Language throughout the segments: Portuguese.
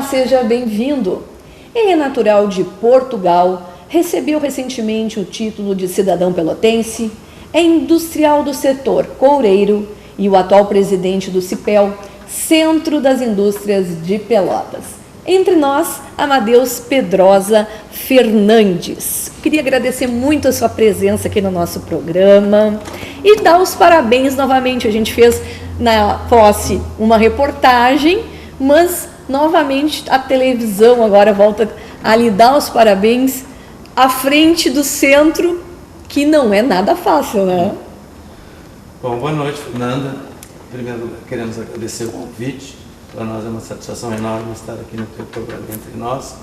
seja bem-vindo. Ele é natural de Portugal, recebeu recentemente o título de cidadão pelotense, é industrial do setor coureiro e o atual presidente do CIPEL, Centro das Indústrias de Pelotas. Entre nós, Amadeus Pedrosa Fernandes. Queria agradecer muito a sua presença aqui no nosso programa e dar os parabéns novamente. A gente fez na posse uma reportagem, mas novamente a televisão agora volta a lhe dar os parabéns à frente do centro, que não é nada fácil, né? Bom, boa noite, Fernanda. Primeiro, queremos agradecer o convite. Para nós é uma satisfação enorme estar aqui no teu programa Entre Nós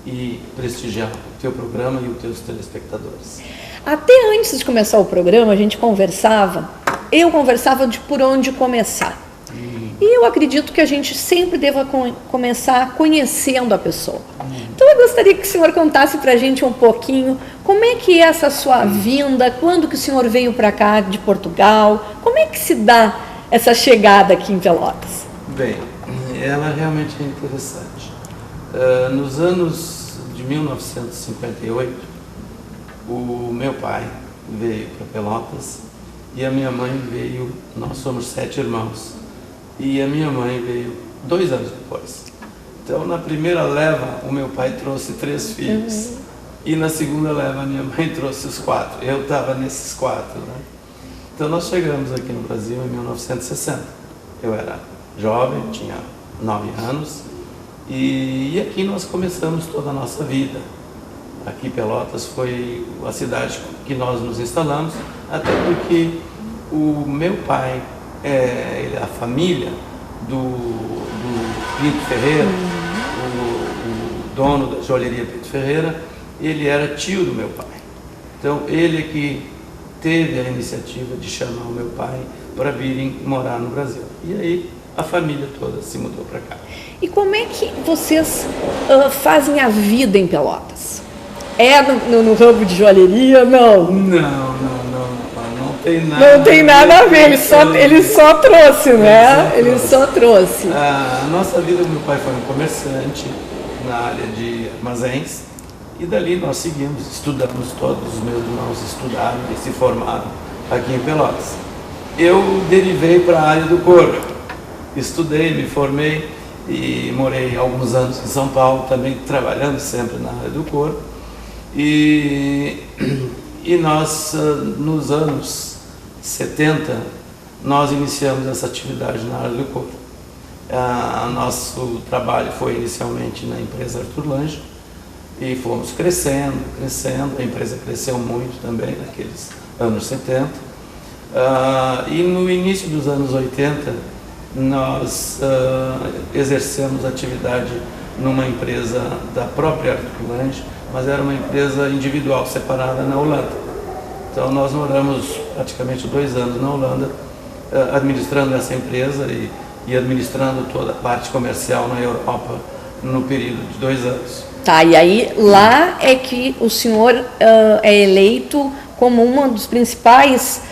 e prestigiar o teu programa e os teus telespectadores. Até antes de começar o programa, a gente eu conversava de por onde começar. E eu acredito que a gente sempre deva começar conhecendo a pessoa. Então eu gostaria que o senhor contasse para a gente um pouquinho como é que é essa sua vinda, quando que o senhor veio para cá de Portugal, como é que se dá essa chegada aqui em Pelotas? Bem, ela realmente é interessante. Nos anos de 1958, o meu pai veio para Pelotas e a minha mãe veio, nós somos 7 irmãos, e a minha mãe veio 2 anos depois. Então, na primeira leva, o meu pai trouxe 3 filhos, e na segunda leva, a minha mãe trouxe os 4. Eu estava nesses 4, né? Então, nós chegamos aqui no Brasil em 1960. Eu era jovem, tinha 9 anos, e aqui nós começamos toda a nossa vida. Aqui Pelotas foi a cidade que nós nos instalamos, até porque o meu pai, a família do Pinto Ferreira, o dono da joalheria Pinto Ferreira, ele era tio do meu pai. Então ele é que teve a iniciativa de chamar o meu pai para virem morar no Brasil. E aí a família toda se mudou para cá. E como é que vocês fazem a vida em Pelotas? É no ramo de joalheria? Não. Não tem nada. Não tem nada a ver, ele só trouxe, né? Ele só trouxe. A nossa vida, meu pai foi um comerciante na área de armazéns, e dali nós seguimos, estudamos, todos os meus irmãos estudaram e se formaram aqui em Pelotas. Eu derivei para a área do couro, estudei, me formei e morei alguns anos em São Paulo, também trabalhando sempre na área do couro. E nós, nos anos 70, nós iniciamos essa atividade na área do couro. Nosso trabalho foi inicialmente na empresa Arthur Lange e fomos crescendo, a empresa cresceu muito também naqueles anos 70. E no início dos anos 80, nós exercemos atividade numa empresa da própria Arthur Lange, mas era uma empresa individual, separada na Holanda. Então nós moramos praticamente 2 anos na Holanda, administrando essa empresa e administrando toda a parte comercial na Europa no período de 2 anos. Tá, e aí lá é que o senhor é eleito como uma dos principais,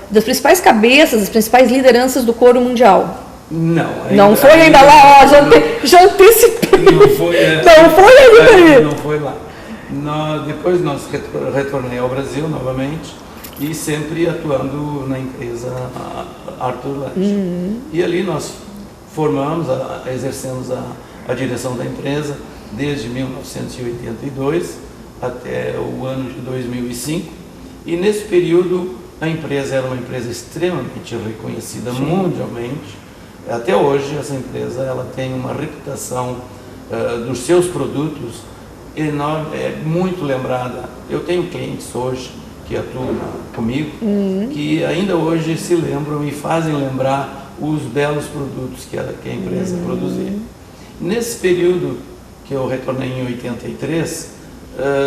das principais cabeças, das principais lideranças do couro mundial. Não foi ainda lá, ó, já antecipei. Não foi ainda. Não foi lá. Depois nós retornei ao Brasil novamente e sempre atuando na empresa Arthur Lange. E ali nós exercemos a direção da empresa desde 1982 até o ano de 2005. E nesse período a empresa era uma empresa extremamente reconhecida mundialmente. Até hoje essa empresa ela tem uma reputação dos seus produtos enorme, muito lembrada. Eu tenho clientes hoje que atuam comigo, que ainda hoje se lembram e fazem lembrar os belos produtos que a empresa produzia. Nesse período que eu retornei em 83,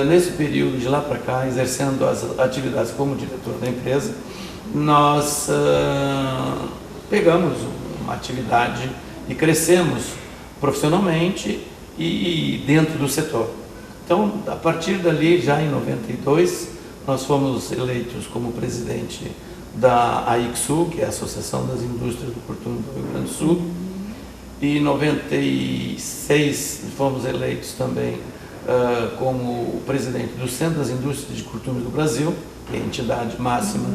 nesse período de lá para cá, exercendo as atividades como diretor da empresa, nós pegamos uma atividade e crescemos profissionalmente e dentro do setor. Então, a partir dali, já em 92, nós fomos eleitos como presidente da AICSU, que é a Associação das Indústrias do Porto do Rio Grande do Sul, e em 96 fomos eleitos também como o presidente do Centro das Indústrias de Curtumes do Brasil, que é a entidade máxima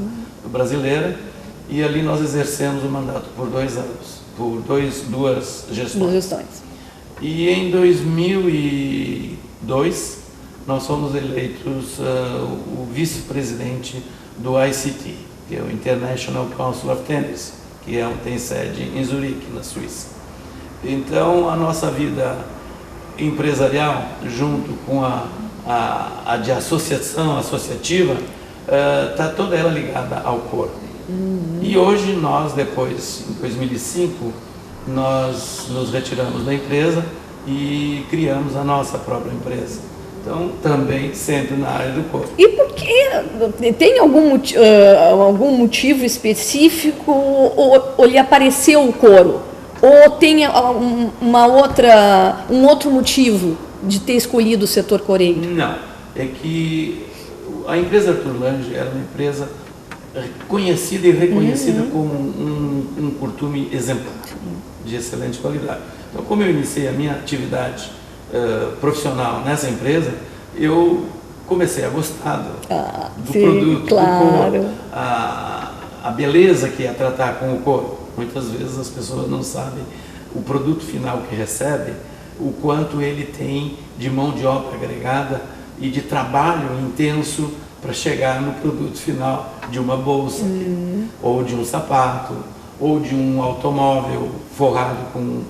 brasileira, e ali nós exercemos o mandato por 2 anos, por duas gestões. E em 2002 nós fomos eleitos o vice-presidente do ICT, que é o International Council of Tennis, que tem sede em Zurique, na Suíça. Então, a nossa vida empresarial, junto com a de associativa, está toda ela ligada ao couro. E hoje nós, depois, em 2005, nós nos retiramos da empresa e criamos a nossa própria empresa. Então, também sempre na área do couro. E por que? Tem algum motivo específico ou lhe apareceu o couro? Ou tem um outro motivo de ter escolhido o setor coureiro? Não, é que a empresa Arthur Lange era uma empresa conhecida e reconhecida como um curtume exemplar, de excelente qualidade. Então, como eu iniciei a minha atividade profissional nessa empresa, eu comecei a gostar do produto, claro. do couro, a beleza que é tratar com o couro. Muitas vezes as pessoas não sabem o produto final que recebem, o quanto ele tem de mão de obra agregada e de trabalho intenso para chegar no produto final de uma bolsa, ou de um sapato, ou de um automóvel forrado com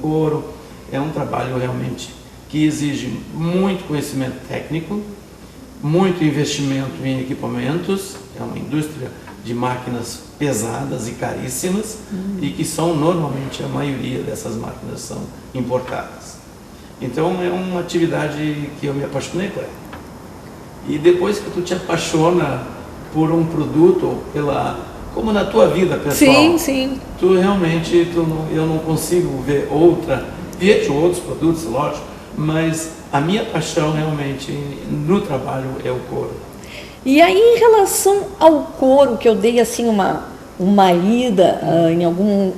couro. É um trabalho realmente que exige muito conhecimento técnico, muito investimento em equipamentos, é uma indústria de máquinas pesadas e caríssimas e que são, normalmente, a maioria dessas máquinas são importadas. Então, é uma atividade que eu me apaixonei por ela. E depois que tu te apaixona por um produto, como na tua vida pessoal, sim. tu realmente, eu não consigo ver vejo outros produtos, lógico, mas a minha paixão realmente no trabalho é o couro. E aí, em relação ao couro, que eu dei assim uma lida em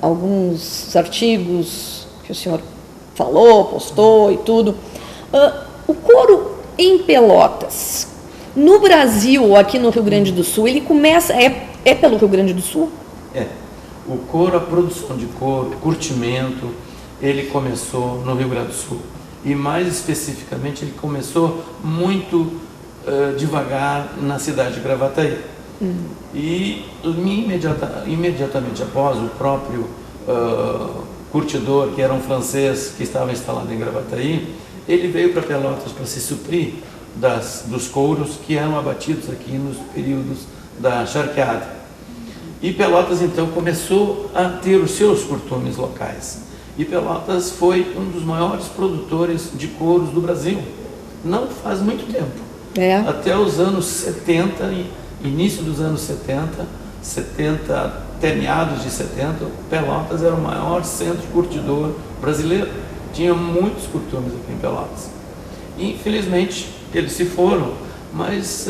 alguns artigos que o senhor falou, postou e tudo, o couro em Pelotas, no Brasil ou aqui no Rio Grande do Sul, ele começa, é pelo Rio Grande do Sul? É, o couro, a produção de couro, curtimento, ele começou no Rio Grande do Sul. E mais especificamente, ele começou muito devagar na cidade de Gravataí. E imediatamente após, o próprio curtidor, que era um francês que estava instalado em Gravataí, ele veio para Pelotas para se suprir dos couros que eram abatidos aqui nos períodos da charqueada. E Pelotas então começou a ter os seus curtumes locais. E Pelotas foi um dos maiores produtores de couros do Brasil. Não faz muito tempo. Até os anos 70, início dos anos 70, até meados de 70, Pelotas era o maior centro curtidor brasileiro. Tinha muitos curtumes aqui em Pelotas. E, infelizmente, eles se foram, mas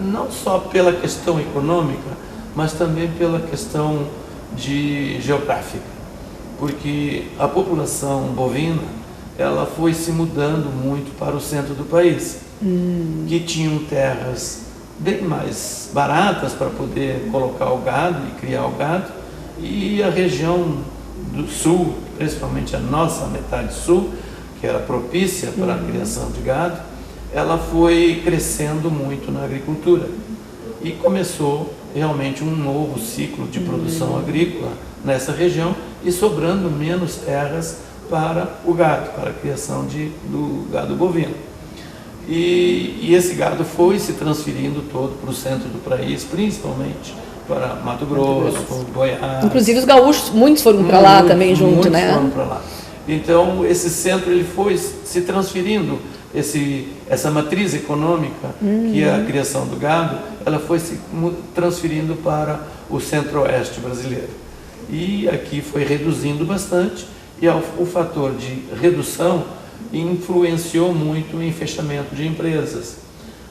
não só pela questão econômica, mas também pela questão geográfica. Porque a população bovina, ela foi se mudando muito para o centro do país, que tinham terras bem mais baratas para poder colocar o gado e criar o gado, e a região do sul, principalmente a nossa metade sul, que era propícia para a criação de gado, ela foi crescendo muito na agricultura e começou realmente um novo ciclo de produção agrícola nessa região e sobrando menos terras para o gado, para a criação do gado bovino. E esse gado foi se transferindo todo para o centro do país, principalmente para Mato Grosso, Goiás. Inclusive os gaúchos, muitos foram para lá também junto, né? Foram para lá. Então esse centro ele foi se transferindo, essa matriz econômica, que é a criação do gado, ela foi se transferindo para o centro-oeste brasileiro. E aqui foi reduzindo bastante, e o fator de redução influenciou muito em fechamento de empresas.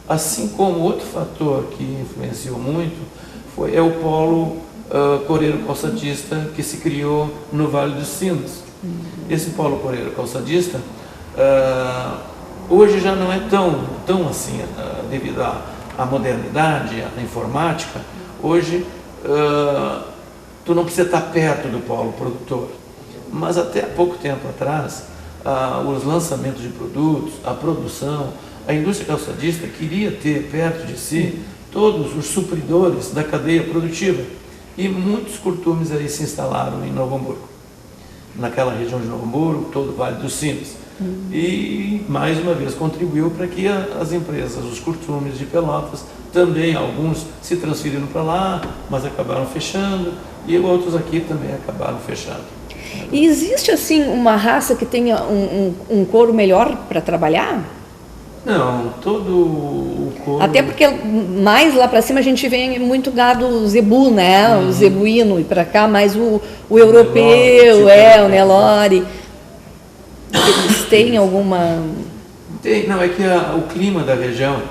Assim como outro fator que influenciou muito é o polo coureiro calçadista que se criou no Vale dos Sinos. Esse polo coureiro calçadista, hoje já não é tão assim, devido à modernidade, à informática. Hoje, tu não precisa estar perto do polo produtor, mas até há pouco tempo atrás, os lançamentos de produtos, a produção, a indústria calçadista queria ter perto de si todos os supridores da cadeia produtiva, e muitos curtumes aí se instalaram em Novo Hamburgo, naquela região de Novo Hamburgo, todo o Vale dos Sinos. E mais uma vez contribuiu para que as empresas, os curtumes de Pelotas, também alguns se transferiram para lá, mas acabaram fechando, e outros aqui também acabaram fechando. E existe assim uma raça que tenha um couro melhor para trabalhar? Não, todo o couro... Até porque mais lá para cima a gente vê muito gado zebu, né? O zebuíno, e para cá mais o europeu, o Nelore. Eles têm alguma... Não, é que o clima da região,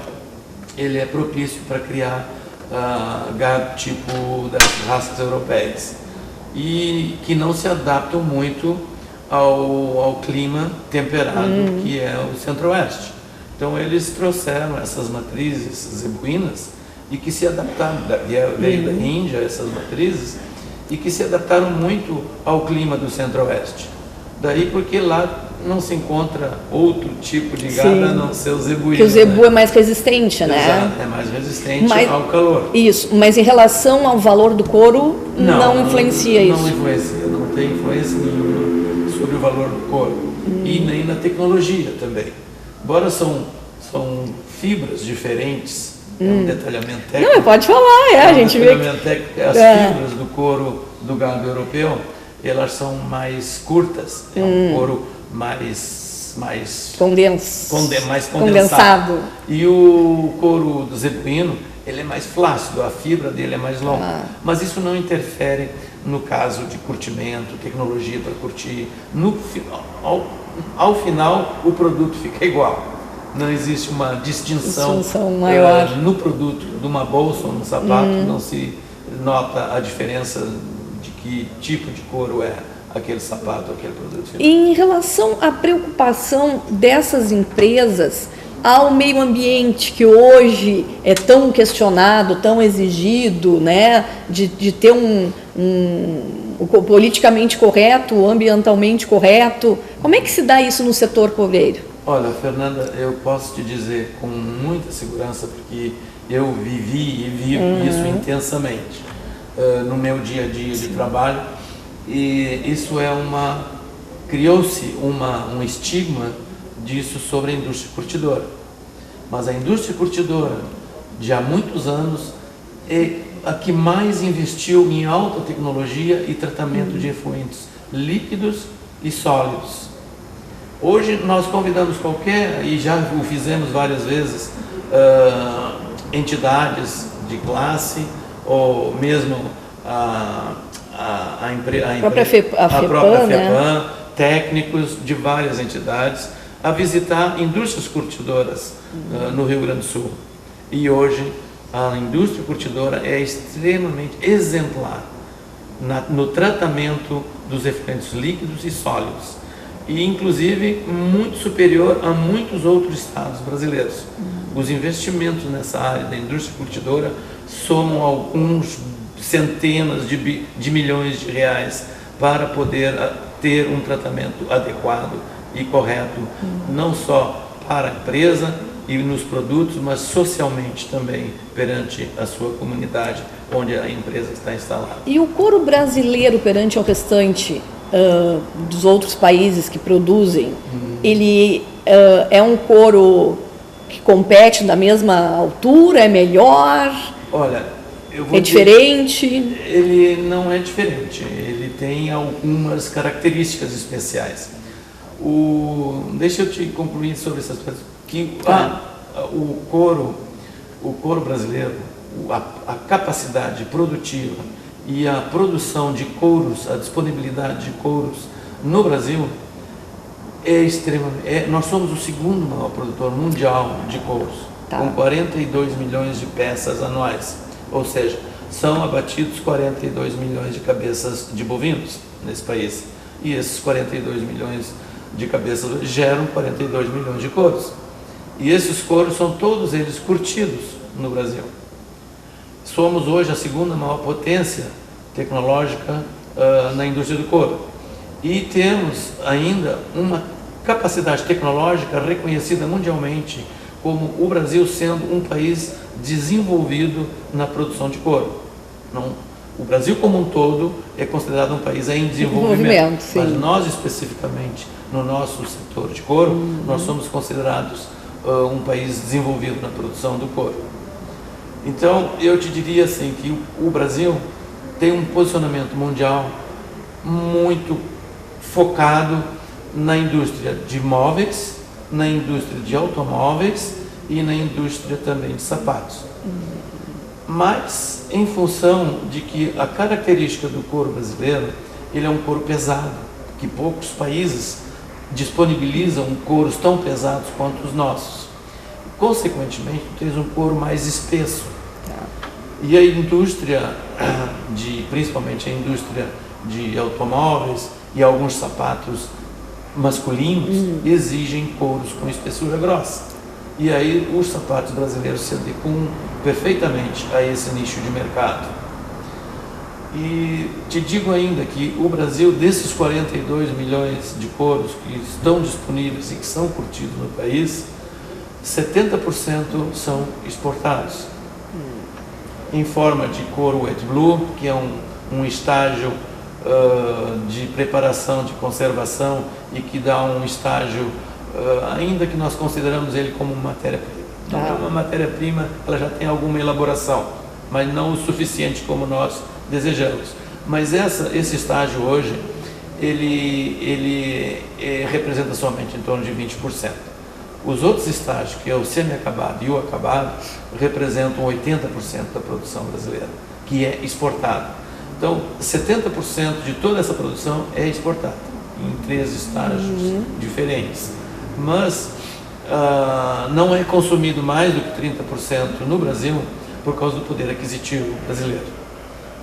ele é propício para criar gado tipo das raças europeias, e que não se adaptam muito ao clima temperado que é o centro-oeste. Então eles trouxeram essas matrizes zebuínas e que se adaptaram, veio da Índia essas matrizes, e que se adaptaram muito ao clima do centro-oeste. Daí porque lá não se encontra outro tipo de gado a não ser o zebuíno. Que o zebu é mais resistente, né? Exato, é mais resistente ao calor. Isso, mas em relação ao valor do couro, não influencia isso? Não influencia, não tem influência nenhuma sobre o valor do couro. E nem na tecnologia também. Embora são fibras diferentes, é um detalhamento técnico. Não, pode falar, a gente vê que as fibras do couro do gado europeu, elas são mais curtas, é um couro mais condensado. E o couro do zebuíno, ele é mais flácido, a fibra dele é mais longa. Mas isso não interfere no caso de curtimento, tecnologia para curtir. Ao final, o produto fica igual. Não existe uma distinção maior no produto de uma bolsa ou num sapato, não se nota a diferença de que tipo de couro é aquele sapato, aquele produto final. Em relação à preocupação dessas empresas ao meio ambiente, que hoje é tão questionado, tão exigido, né, de ter politicamente correto, ambientalmente correto, como é que se dá isso no setor coureiro? Olha, Fernanda, eu posso te dizer com muita segurança, porque eu vivi e vivo isso intensamente no meu dia a dia de trabalho, e isso criou-se um estigma disso sobre a indústria curtidora. Mas a indústria curtidora, de há muitos anos, é a que mais investiu em alta tecnologia e tratamento de efluentes líquidos e sólidos. Hoje nós convidamos e já o fizemos várias vezes, entidades de classe, ou mesmo a própria FEPAM, né? Técnicos de várias entidades, a visitar indústrias curtidoras no Rio Grande do Sul. E hoje a indústria curtidora é extremamente exemplar no tratamento dos efluentes líquidos e sólidos, e inclusive muito superior a muitos outros estados brasileiros. Os investimentos nessa área da indústria curtidora somam alguns centenas de milhões de reais para poder ter um tratamento adequado e correto, não só para a empresa e nos produtos, mas socialmente também perante a sua comunidade onde a empresa está instalada. E o couro brasileiro perante o restante dos outros países que produzem, ele é um couro que compete na mesma altura, é melhor? Olha, é diferente? Ele não é diferente, ele tem algumas características especiais. Deixa eu te concluir sobre essas coisas. O couro brasileiro, a capacidade produtiva e a produção de couros, a disponibilidade de couros no Brasil é extremamente... nós somos o segundo maior produtor mundial de couros, com 42 milhões de peças anuais. Ou seja, são abatidos 42 milhões de cabeças de bovinos nesse país. e esses 42 milhões de cabeças geram 42 milhões de couros. E esses couros são todos eles curtidos no Brasil. Somos hoje a segunda maior potência tecnológica na indústria do couro. E temos ainda uma capacidade tecnológica reconhecida mundialmente como o Brasil sendo um país desenvolvido na produção de couro. Não, o Brasil como um todo é considerado um país em desenvolvimento, mas nós especificamente no nosso setor de couro, nós somos considerados um país desenvolvido na produção do couro. Então eu te diria assim que o Brasil tem um posicionamento mundial muito focado na indústria de móveis, na indústria de automóveis e na indústria também de sapatos. Mas em função de que a característica do couro brasileiro, ele é um couro pesado, que poucos países disponibilizam couros tão pesados quanto os nossos. Consequentemente, tens um couro mais espesso. E a indústria, principalmente a indústria de automóveis e alguns sapatos masculinos, exigem couros com espessura grossa. E aí os sapatos brasileiros se adequam perfeitamente a esse nicho de mercado. E te digo ainda que o Brasil, desses 42 milhões de couros que estão disponíveis e que são curtidos no país, 70% são exportados. Em forma de couro wet blue, que é um estágio de preparação, de conservação e que dá um estágio, ainda que nós consideramos ele como matéria-prima. Então, é uma matéria-prima, ela já tem alguma elaboração, mas não o suficiente como nós desejamos. Mas esse estágio hoje, ele representa somente em torno de 20%. Os outros estágios, que é o semi-acabado e o acabado, representam 80% da produção brasileira, que é exportada. Então, 70% de toda essa produção é exportada, em 3 estágios diferentes. Mas não é consumido mais do que 30% no Brasil por causa do poder aquisitivo brasileiro.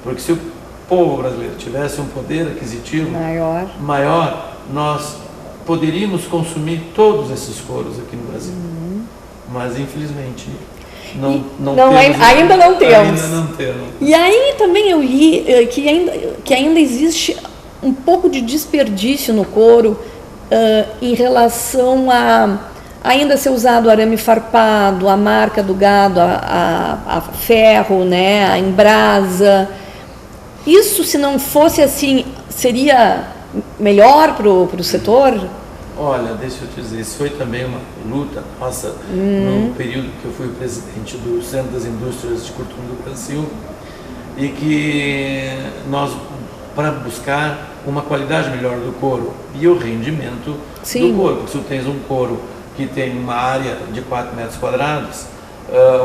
Porque se o povo brasileiro tivesse um poder aquisitivo maior, nós poderíamos consumir todos esses couros aqui no Brasil. Mas, infelizmente, ainda não temos. Ainda não temos. E aí também eu li que ainda existe um pouco de desperdício no couro em relação a ainda ser usado arame farpado, a marca do gado, a ferro, né, a Embrasa. Isso, se não fosse assim, seria melhor para o setor? Olha, deixa eu te dizer, isso foi também uma luta nossa no período que eu fui presidente do Centro das Indústrias de Couro do Brasil, e que nós, para buscar uma qualidade melhor do couro e o rendimento do couro, porque se tu tens um couro que tem uma área de 4 metros quadrados,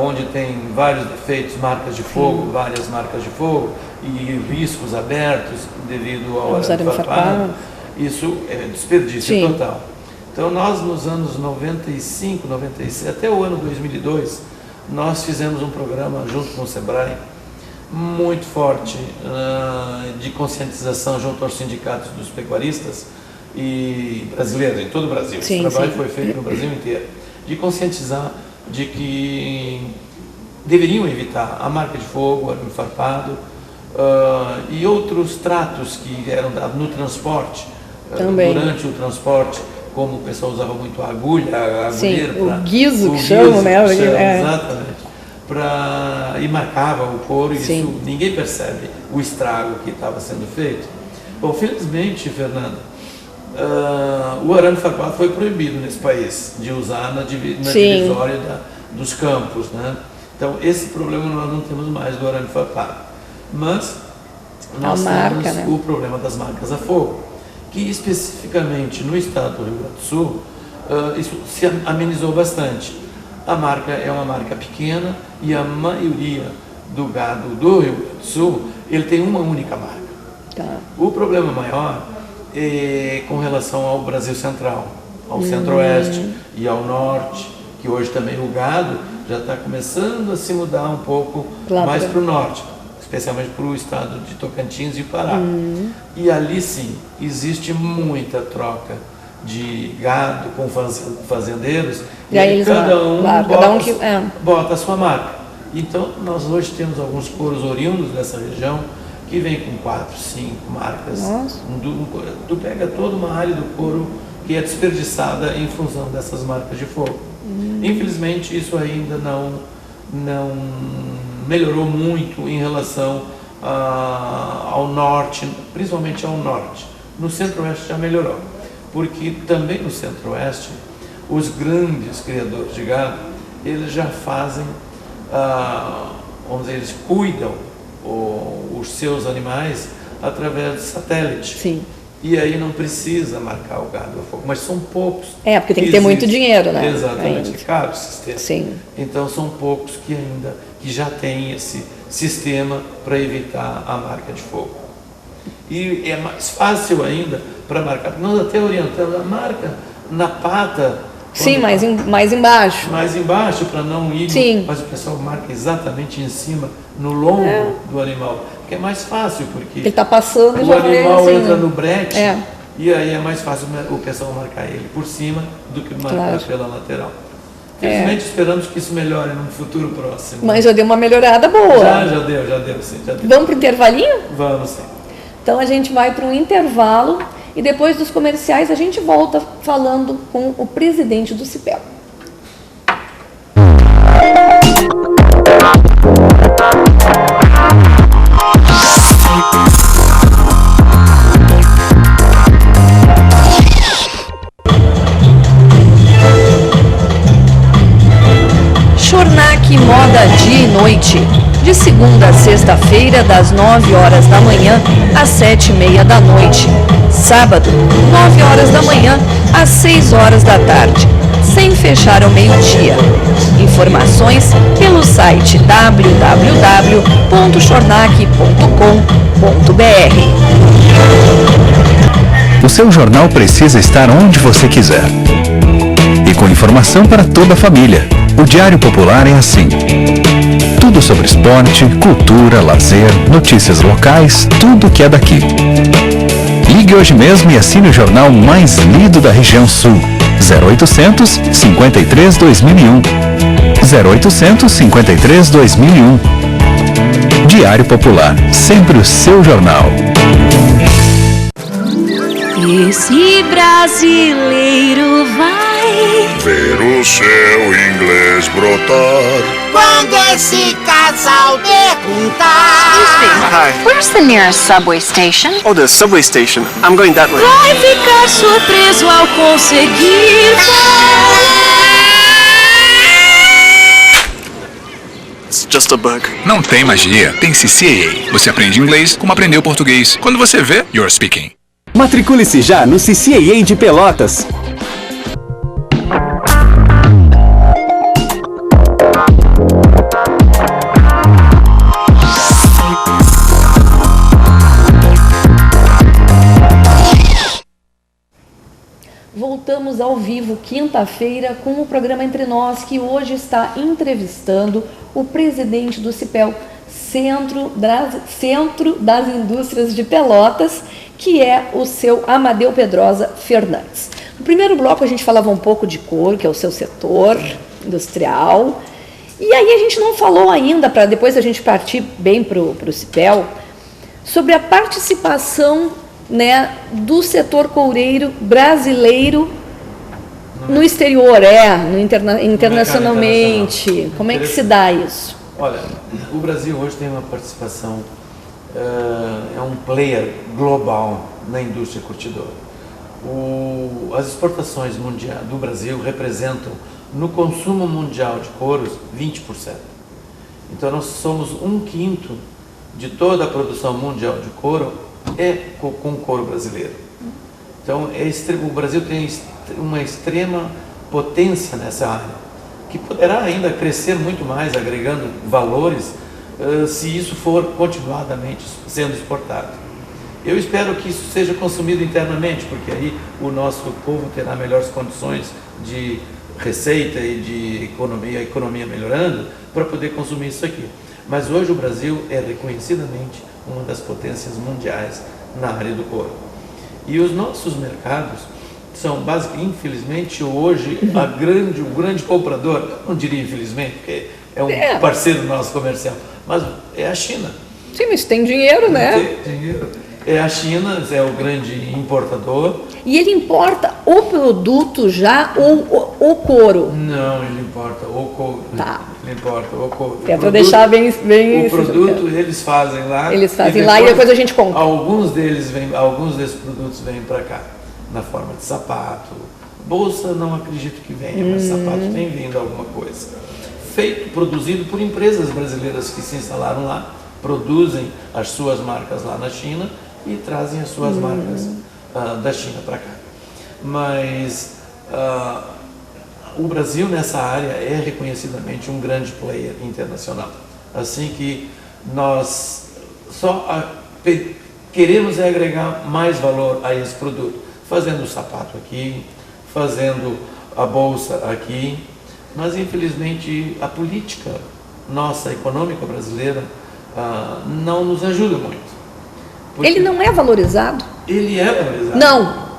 onde tem vários defeitos, marcas de fogo, várias marcas de fogo e riscos abertos devido ao arame farpado, isso é desperdício total. Então nós nos anos 95, 96, até o ano 2002, nós fizemos um programa junto com o Sebrae muito forte de conscientização junto aos sindicatos dos pecuaristas e brasileiros, em todo o Brasil. Esse trabalho foi feito no Brasil inteiro, de conscientizar de que deveriam evitar a marca de fogo, o arame farpado e outros tratos que eram dados no transporte, durante o transporte, como o pessoal usava muito a agulha, a agulheira, o guiso que chamam, né? Exatamente. E marcava o couro, e isso ninguém percebe o estrago que estava sendo feito. Bom, felizmente, Fernanda, o arame farpado foi proibido nesse país de usar na divisória dos campos, né? Então esse problema nós não temos mais do arame farpado, mas nós temos o problema das marcas a fogo, que especificamente no estado do Rio Grande do Sul isso se amenizou bastante. A marca é uma marca pequena e a maioria do gado do Rio Grande do Sul, ele tem uma única marca. O problema maior é com relação ao Brasil Central, ao Centro-Oeste e ao Norte, que hoje também o gado já está começando a se mudar um pouco mais para o Norte, especialmente para o estado de Tocantins e Pará. E ali sim, existe muita troca de gado com fazendeiros, e aí eles cada um, bota a sua marca. Então, nós hoje temos alguns couros oriundos dessa região que vem com 4, 5 marcas. Tu pega toda uma área do couro que é desperdiçada em função dessas marcas de fogo. Infelizmente, isso ainda não melhorou muito em relação ao norte, principalmente ao norte. No centro-oeste já melhorou, porque também no centro-oeste, os grandes criadores de gado, eles já fazem, vamos dizer, eles cuidam os seus animais através de satélite. Sim. E aí não precisa marcar o gado a fogo, mas são poucos. Porque tem que ter muito dinheiro, né? Exatamente, caro o sistema. Sim. Então são poucos que já têm esse sistema para evitar a marca de fogo. E é mais fácil ainda para marcar, porque nós até orientamos a marca na pata. Sim, mais embaixo. Mais embaixo, para não ir, Sim. Mas o pessoal marca exatamente em cima, no lombo do animal, que é mais fácil, porque ele está passando, o animal assim, entra no brete, e aí é mais fácil o pessoal marcar ele por cima do que marcar pela lateral. Felizmente esperamos que isso melhore num futuro próximo. Mas já deu uma melhorada boa. Já deu, sim. Vamos para o intervalinho? Vamos, sim. Então a gente vai para um intervalo e depois dos comerciais a gente volta falando com o presidente do CIPEL. Schornack Moda Dia e Noite, de segunda a sexta-feira, das 9 horas da manhã às 7h30 da noite. Sábado, 9 horas da manhã às 6 horas da tarde, sem fechar ao meio-dia. Informações pelo site www.schornack.com.br. O seu jornal precisa estar onde você quiser. E com informação para toda a família. O Diário Popular é assim. Tudo sobre esporte, cultura, lazer, notícias locais, tudo que é daqui. Ligue hoje mesmo e assine o jornal mais lido da região sul. 0800 53 2001. 0800 53 2001. Diário Popular, sempre o seu jornal. Esse brasileiro vai ver o seu inglês brotar. Quando esse casal perguntar: Hi. Where's the nearest subway station? Oh, the subway station. I'm going that way. Vai ficar surpreso ao conseguir It's just a bug. Não tem magia, tem CCAA. Você aprende inglês como aprendeu português. Quando você vê, you're speaking. Matricule-se já no CCAA de Pelotas. Voltamos ao vivo quinta-feira com o programa Entre Nós, que hoje está entrevistando o presidente do CIPEL, Centro das Indústrias de Pelotas, que é o seu Amadeu Pedrosa Fernandes. No primeiro bloco a gente falava um pouco de couro, que é o seu setor industrial, e aí a gente não falou ainda, para depois a gente partir bem para o CIPEL, sobre a participação, né, do setor coureiro brasileiro no exterior, internacionalmente. Como é que se dá isso? Olha, o Brasil hoje tem uma participação, é um player global na indústria curtidora. As exportações mundiais do Brasil representam, no consumo mundial de couros, 20%. Então nós somos 1/5 de toda a produção mundial de couro com couro brasileiro. Então o Brasil tem uma extrema potência nessa área, que poderá ainda crescer muito mais, agregando valores, se isso for continuadamente sendo exportado. Eu espero que isso seja consumido internamente, porque aí o nosso povo terá melhores condições de receita e de economia melhorando, para poder consumir isso aqui. Mas hoje o Brasil é reconhecidamente uma das potências mundiais na área do couro. E os nossos mercados são basicamente, infelizmente, hoje o grande comprador, não diria infelizmente, porque é um parceiro nosso comercial, mas é a China. Sim, mas tem dinheiro, né? Tem dinheiro. É a China, é o grande importador. E ele importa o produto já ou o couro? Não, ele importa o couro. Tá. Ele importa o couro. É para deixar bem... O produto eles fazem lá. Eles fazem lá e depois a gente compra. Alguns desses produtos vêm para cá, na forma de sapato. Bolsa não acredito que venha, mas sapato tem vindo alguma coisa. Produzido por empresas brasileiras que se instalaram lá, produzem as suas marcas lá na China e trazem as suas marcas da China para cá. Mas o Brasil nessa área é reconhecidamente um grande player internacional. Assim que nós só queremos agregar mais valor a esse produto, fazendo o sapato aqui, fazendo a bolsa aqui, mas infelizmente a política nossa econômica brasileira não nos ajuda muito. Ele não é valorizado? Ele é valorizado. Não.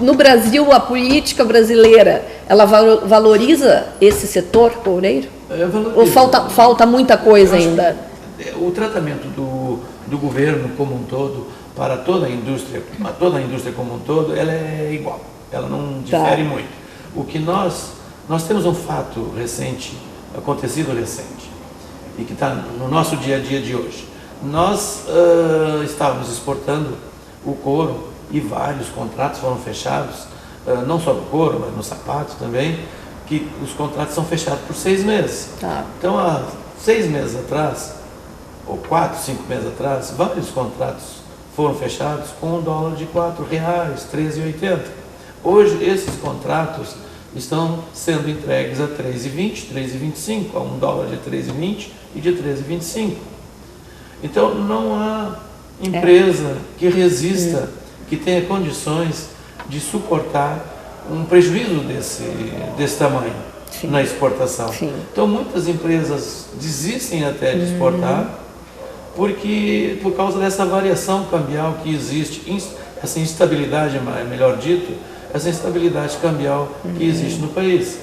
No Brasil, a política brasileira, ela valoriza esse setor coureiro? Ou falta muita coisa ainda? O tratamento do governo como um todo, para toda a indústria como um todo, ela é igual. Ela não difere muito. O que nós temos um fato recente, acontecido recente, e que está no nosso dia a dia de hoje. Nós estávamos exportando o couro e vários contratos foram fechados, não só no couro, mas no sapato também, que os contratos são fechados por 6 meses. Então, há 6 meses atrás, ou 4, 5 meses atrás, vários contratos foram fechados com $1 de R$ 4,13,80. Hoje, esses contratos estão sendo entregues a R$3,20, R$3,25, a $1 de R$3,20 e de R$3,25. Então, não há empresa que resista, que tenha condições de suportar um prejuízo desse tamanho na exportação. Então, muitas empresas desistem até de exportar, por causa dessa variação cambial que existe, essa instabilidade, melhor dito, essa instabilidade cambial que existe no país.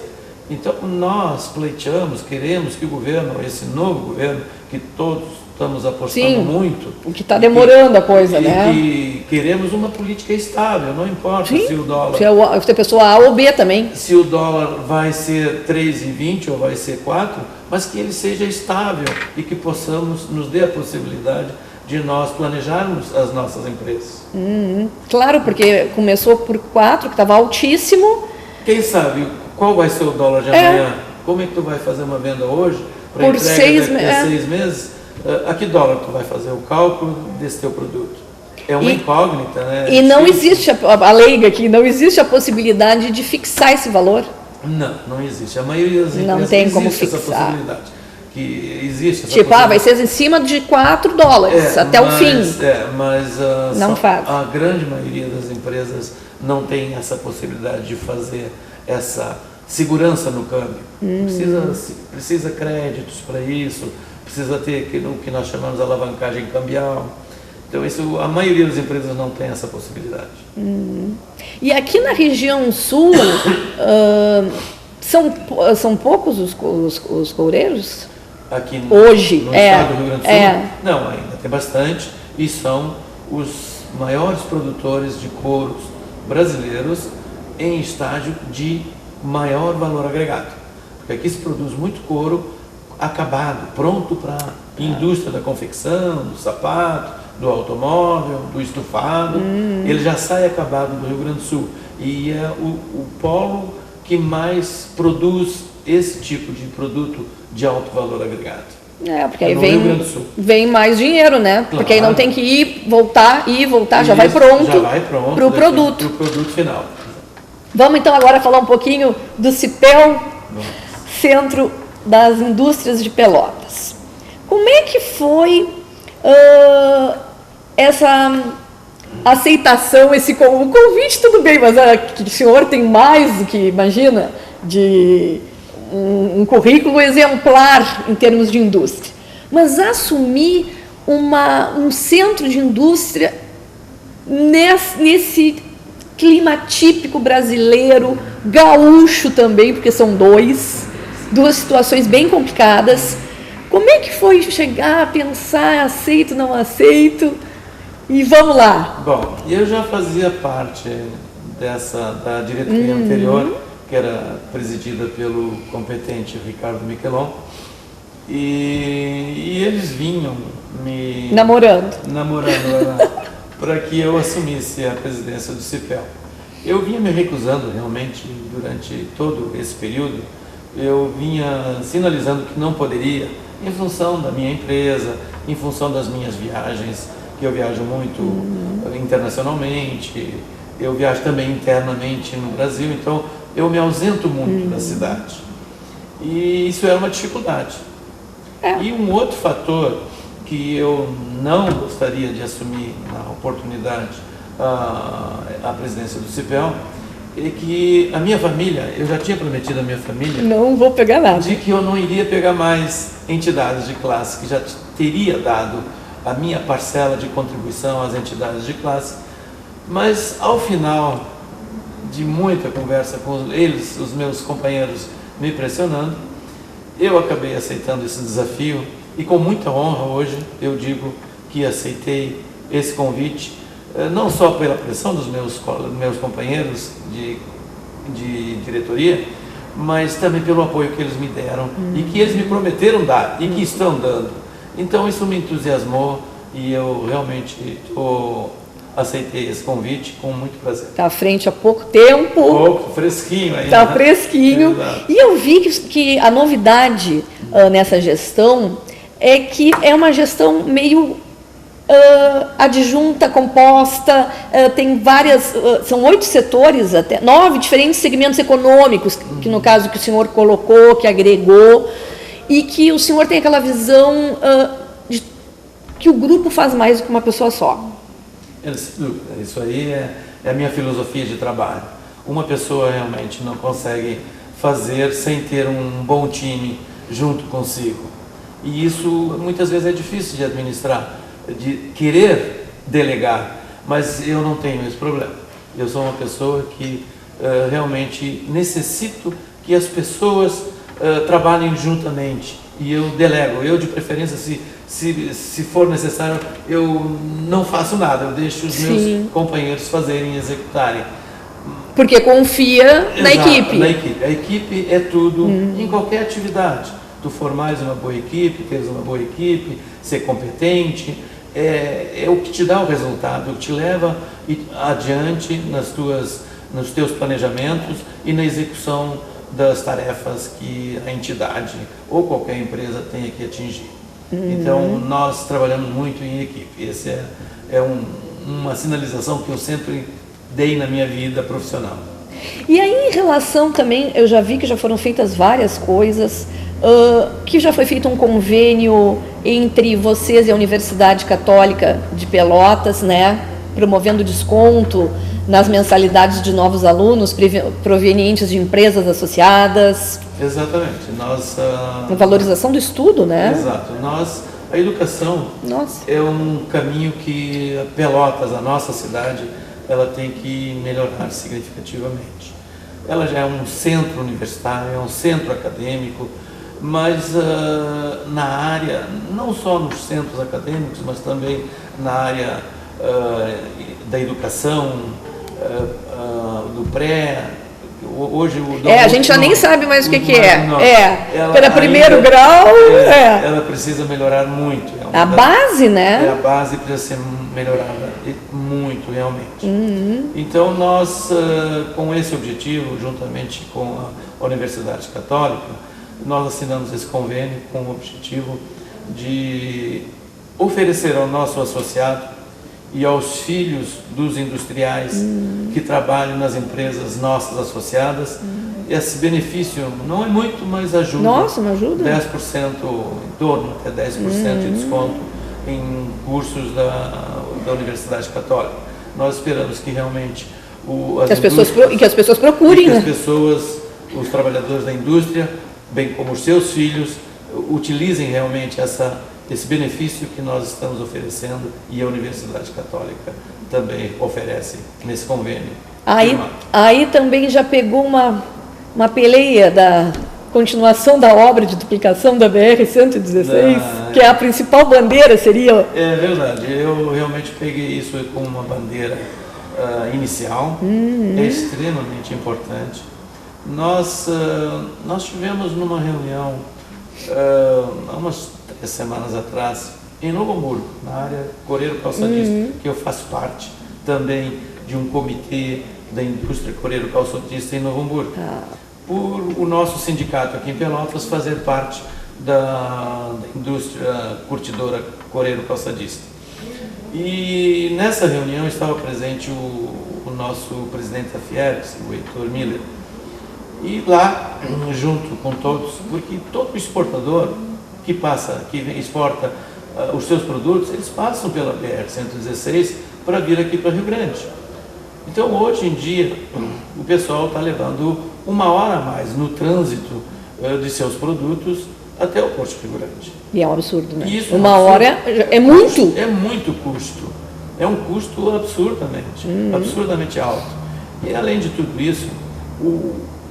Então, nós pleiteamos, queremos que o governo, esse novo governo, que todos estamos apostando muito... O que está demorando a coisa, né? E queremos uma política estável, não importa se o dólar... Se a pessoa A ou B também. Se o dólar vai ser 3,20 ou vai ser 4, mas que ele seja estável e que possamos, nos dê a possibilidade de nós planejarmos as nossas empresas. Claro, porque começou por 4, que estava altíssimo. Quem sabe qual vai ser o dólar de amanhã? Como é que tu vai fazer uma venda hoje para entrega daqui a 6 meses? A que dólar tu vai fazer o cálculo desse teu produto? É uma incógnita, né? E não existe, a leiga aqui, não existe a possibilidade de fixar esse valor? Não existe. A maioria das empresas não tem como existe fixar. essa possibilidade. Que existe essa possibilidade. Vai ser em cima de $4 até o fim. Mas não faz. A grande maioria das empresas não tem essa possibilidade de fazer essa segurança no câmbio. Precisa créditos para isso, precisa ter o que nós chamamos de alavancagem cambial. Então, a maioria das empresas não tem essa possibilidade. E aqui na região sul, são poucos os coureiros? Aqui hoje, no estado do Rio Grande do Sul? Não, ainda tem bastante, e são os maiores produtores de couros brasileiros em estágio de maior valor agregado. Porque aqui se produz muito couro acabado, pronto para a indústria da confecção, do sapato, do automóvel, do estufado. Ele já sai acabado do Rio Grande do Sul. E é o polo que mais produz esse tipo de produto de alto valor agregado. Porque aí vem mais dinheiro, né? Claro. Porque aí não tem que ir, voltar, já vai pronto para o produto. Para o produto final. Vamos então agora falar um pouquinho do CIPEL, Centro das Indústrias de Pelotas. Como é que foi essa aceitação, o convite tudo bem, mas que o senhor tem mais do que imagina, de um currículo exemplar em termos de indústria, mas assumir um centro de indústria nesse clima típico brasileiro, gaúcho também, porque são duas situações bem complicadas. Como é que foi chegar a pensar, aceito, não aceito? E vamos lá. Bom, eu já fazia parte da diretoria anterior, que era presidida pelo competente Ricardo Miquelon, e eles vinham me namorando para que eu assumisse a presidência do CIPEL. Eu vinha me recusando realmente durante todo esse período. Eu vinha sinalizando que não poderia, em função da minha empresa, em função das minhas viagens, que eu viajo muito internacionalmente, eu viajo também internamente no Brasil, então eu me ausento muito da cidade. E isso era uma dificuldade. E um outro fator que eu não gostaria de assumir na oportunidade a presidência do CIPEL é que a minha família, eu já tinha prometido à minha família... Não vou pegar nada. De que eu não iria pegar mais entidades de classe, que já teria dado a minha parcela de contribuição às entidades de classe, mas ao final de muita conversa com eles, os meus companheiros me pressionando, eu acabei aceitando esse desafio e com muita honra hoje eu digo que aceitei esse convite, não só pela pressão dos meus companheiros de diretoria, mas também pelo apoio que eles me deram e que eles me prometeram dar e que estão dando. Então isso me entusiasmou e eu realmente aceitei esse convite com muito prazer. Está à frente há pouco tempo. Pouco, fresquinho ainda. Está fresquinho. Exato. E eu vi que a novidade nessa gestão é que é uma gestão meio adjunta, composta, tem várias, são 8 setores, até 9 diferentes segmentos econômicos, que no caso que o senhor colocou, que agregou, e que o senhor tem aquela visão de que o grupo faz mais do que uma pessoa só. Isso aí é a minha filosofia de trabalho. Uma pessoa realmente não consegue fazer sem ter um bom time junto consigo. E isso muitas vezes é difícil de administrar, de querer delegar, mas eu não tenho esse problema. Eu sou uma pessoa que realmente necessito que as pessoas trabalhem juntamente e eu delego. Eu, de preferência, se for necessário, eu não faço nada, eu deixo os meus companheiros fazerem, executarem. Porque confia na equipe. Na equipe. A equipe é tudo em qualquer atividade. Tu formais uma boa equipe, teres uma boa equipe, ser competente, é o que te dá o resultado, o que te leva adiante nos teus planejamentos e na execução das tarefas que a entidade ou qualquer empresa tenha que atingir. Então, nós trabalhamos muito em equipe. Essa é uma sinalização que eu sempre dei na minha vida profissional. E aí, em relação também, eu já vi que já foram feitas várias coisas, que já foi feito um convênio entre vocês e a Universidade Católica de Pelotas, né, promovendo desconto nas mensalidades de novos alunos provenientes de empresas associadas. Exatamente. A valorização do estudo, né? Exato. A educação é um caminho que Pelotas, a nossa cidade, ela tem que melhorar significativamente. Ela já é um centro universitário, é um centro acadêmico, mas na área, não só nos centros acadêmicos, mas também na área da educação, do pré. Hoje a gente já nem sabe mais o que é. Para primeiro ainda, grau. Ela precisa melhorar muito. A base, né? A base precisa ser melhorada muito, realmente. Então, nós, com esse objetivo, juntamente com a Universidade Católica, nós assinamos esse convênio com o objetivo de oferecer ao nosso associado e aos filhos dos industriais que trabalham nas empresas nossas associadas, esse benefício não é muito, mas ajuda. Nossa, não ajuda? 10%, em torno até 10% de desconto em cursos da Universidade Católica. Nós esperamos que realmente que as pessoas procurem, que as pessoas, os trabalhadores da indústria, bem como os seus filhos, utilizem realmente esse benefício que nós estamos oferecendo e a Universidade Católica também oferece nesse convênio. Aí também já pegou uma peleia da continuação da obra de duplicação da BR-116, que é a principal bandeira, seria? É verdade, eu realmente peguei isso como uma bandeira inicial, é extremamente importante. Nós tivemos numa reunião há umas 3 semanas atrás, em Novo Hamburgo, na área Coreiro Calçadista, que eu faço parte também de um comitê da indústria Coreiro Calçadista em Novo Hamburgo, por o nosso sindicato aqui em Pelotas fazer parte da indústria curtidora Coreiro Calçadista. E nessa reunião estava presente o nosso presidente da Fieres, o Heitor Miller, e lá, junto com todos, porque todo exportador que exporta os seus produtos, eles passam pela BR-116 para vir aqui para Rio Grande. Então, hoje em dia, o pessoal está levando 1 hora a mais no trânsito de seus produtos até o Porto de Rio Grande. E é um absurdo, né? Isso 1 hora é muito. É muito custo. É um custo absurdamente alto. E, além de tudo isso,